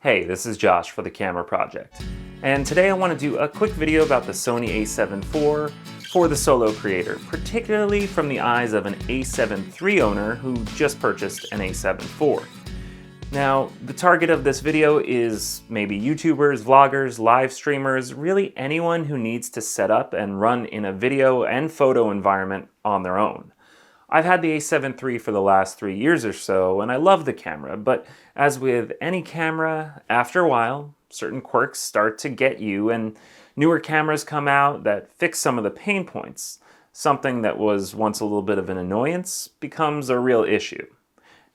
Hey, this is Josh for the Camera Project, and today I want to do a quick video about the Sony A7IV for the solo creator, particularly from the eyes of an A7III owner who just purchased an A7IV. Now, the target of this video is maybe YouTubers, vloggers, live streamers, really anyone who needs to set up and run in a video and photo environment on their own. I've had the A7III for the last 3 years or so, and I love the camera, but as with any camera, after a while, certain quirks start to get you, and newer cameras come out that fix some of the pain points. Something that was once a little bit of an annoyance becomes a real issue.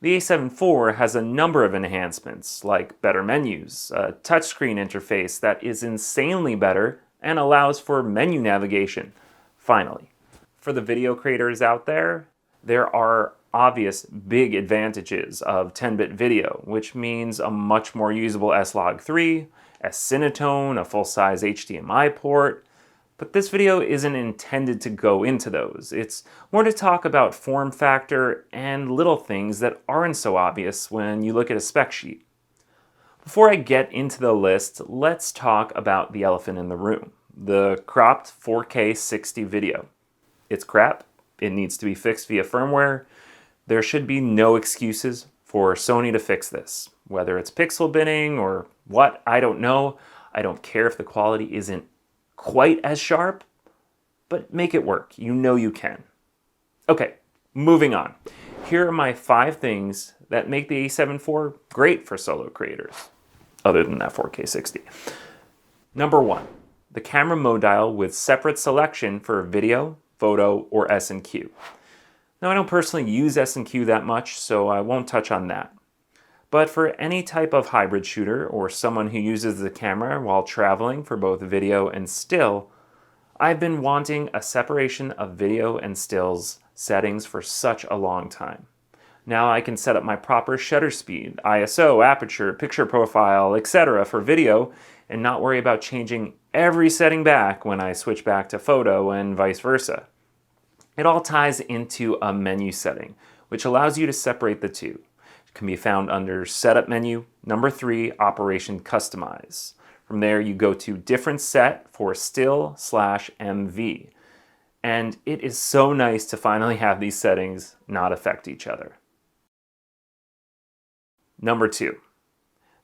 The A7IV has a number of enhancements, like better menus, a touchscreen interface that is insanely better and allows for menu navigation, finally. For the video creators out there are obvious big advantages of 10-bit video, which means a much more usable S-Log3, S-Cinetone, a full-size HDMI port, but this video isn't intended to go into those. It's more to talk about form factor and little things that aren't so obvious when you look at a spec sheet. Before I get into the list, let's talk about the elephant in the room, the cropped 4K 60 video. It's crap. It needs to be fixed via firmware. There should be no excuses for Sony to fix this. Whether it's pixel binning or what, I don't know. I don't care if the quality isn't quite as sharp, but make it work. You know you can. Okay, moving on. Here are my 5 things that make the A7IV great for solo creators, other than that 4K 60. Number 1, the camera mode dial with separate selection for video, photo, or S&Q. Now, I don't personally use S&Q that much, so I won't touch on that. But for any type of hybrid shooter or someone who uses the camera while traveling for both video and still, I've been wanting a separation of video and stills settings for such a long time. Now I can set up my proper shutter speed, ISO, aperture, picture profile, etc. for video and not worry about changing every setting back when I switch back to photo and vice versa. It all ties into a menu setting, which allows you to separate the two. It can be found under Setup menu, number 3, Operation Customize. From there you go to Different Set for Still/MV. And it is so nice to finally have these settings not affect each other. Number 2.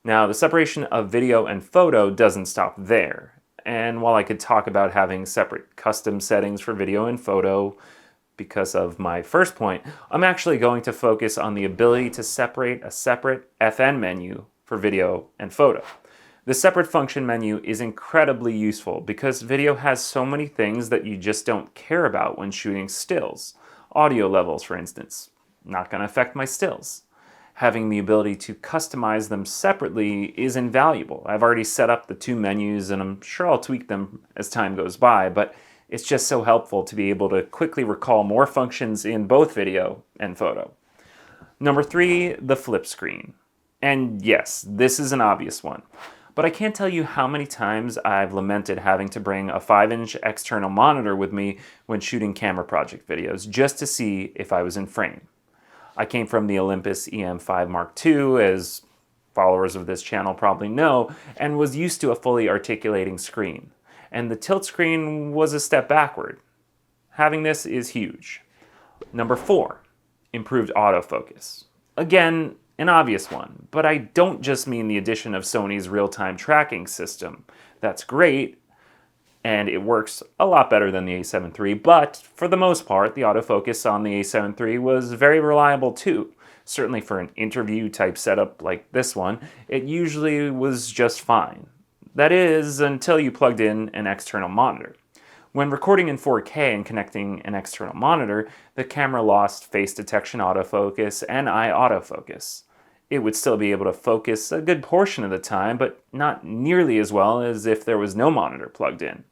Now, the separation of video and photo doesn't stop there. And while I could talk about having separate custom settings for video and photo because of my first point, I'm actually going to focus on the ability to separate a separate FN menu for video and photo. The separate function menu is incredibly useful because video has so many things that you just don't care about when shooting stills. Audio levels, for instance. Not going to affect my stills. Having the ability to customize them separately is invaluable. I've already set up the 2 menus and I'm sure I'll tweak them as time goes by, but it's just so helpful to be able to quickly recall more functions in both video and photo. Number 3, the flip screen. And yes, this is an obvious one, but I can't tell you how many times I've lamented having to bring a 5-inch external monitor with me when shooting camera project videos just to see if I was in frame. I came from the Olympus EM5 Mark II, as followers of this channel probably know, and was used to a fully articulating screen. And the tilt screen was a step backward. Having this is huge. Number 4, improved autofocus. Again, an obvious one, but I don't just mean the addition of Sony's real-time tracking system. That's great, and it works a lot better than the A7 III, but for the most part, the autofocus on the A7 III was very reliable too. Certainly for an interview type setup like this one, it usually was just fine. That is, until you plugged in an external monitor. When recording in 4K and connecting an external monitor, the camera lost face detection autofocus and eye autofocus. It would still be able to focus a good portion of the time, but not nearly as well as if there was no monitor plugged in.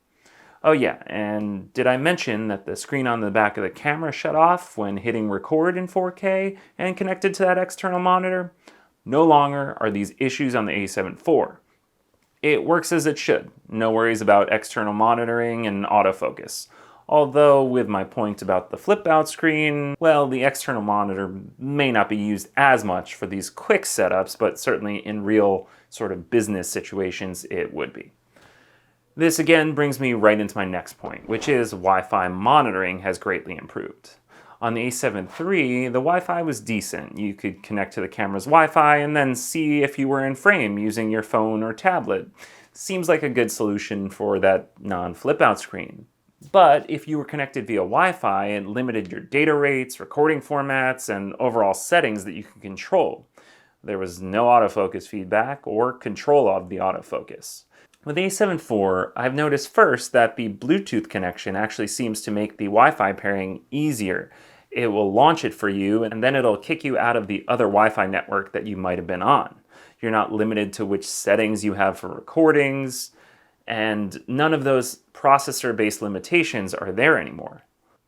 Oh yeah, and did I mention that the screen on the back of the camera shut off when hitting record in 4K and connected to that external monitor? No longer are these issues on the A7IV. It works as it should. No worries about external monitoring and autofocus. Although with my point about the flip out screen, well, the external monitor may not be used as much for these quick setups, but certainly in real sort of business situations, it would be. This again brings me right into my next point, which is Wi-Fi monitoring has greatly improved. On the A7 III, the Wi-Fi was decent. You could connect to the camera's Wi-Fi and then see if you were in frame using your phone or tablet. Seems like a good solution for that non-flip-out screen. But if you were connected via Wi-Fi, it limited your data rates, recording formats, and overall settings that you could control. There was no autofocus feedback or control of the autofocus. With the A7 IV, I've noticed first that the Bluetooth connection actually seems to make the Wi-Fi pairing easier. It will launch it for you, and then it'll kick you out of the other Wi-Fi network that you might have been on. You're not limited to which settings you have for recordings, and none of those processor-based limitations are there anymore.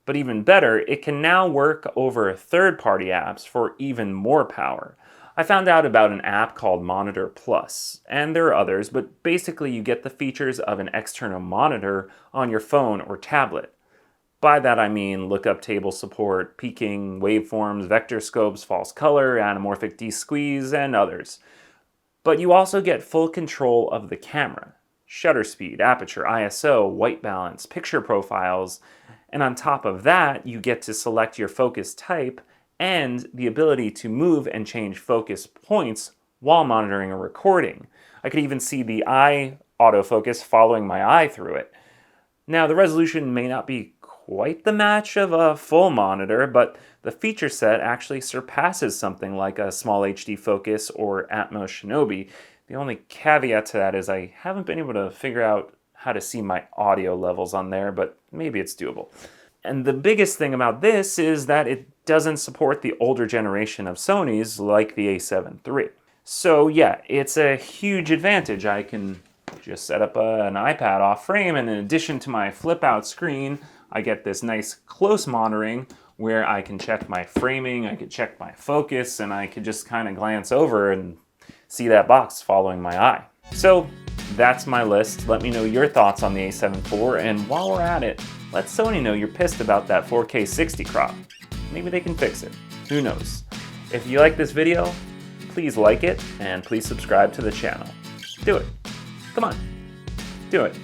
But even better, it can now work over third-party apps for even more power. I found out about an app called Monitor Plus, and there are others, but basically you get the features of an external monitor on your phone or tablet. By that I mean lookup table support, peaking, waveforms, vector scopes, false color, anamorphic de-squeeze, and others. But you also get full control of the camera, shutter speed, aperture, ISO, white balance, picture profiles, and on top of that you get to select your focus type and the ability to move and change focus points while monitoring a recording. I could even see the eye autofocus following my eye through it. Now, the resolution may not be quite the match of a full monitor, but the feature set actually surpasses something like a small HD focus or Atmos Shinobi. The only caveat to that is I haven't been able to figure out how to see my audio levels on there, but maybe it's doable. And the biggest thing about this is that it doesn't support the older generation of Sonys like the A7 III. So yeah, it's a huge advantage. I can just set up an iPad off frame, and in addition to my flip out screen, I get this nice close monitoring where I can check my framing, I can check my focus, and I can just kind of glance over and see that box following my eye. So that's my list. Let me know your thoughts on the A7 IV, and while we're at it, let Sony know you're pissed about that 4K 60 crop. Maybe they can fix it. Who knows? If you like this video, please like it, and please subscribe to the channel. Do it. Come on. Do it.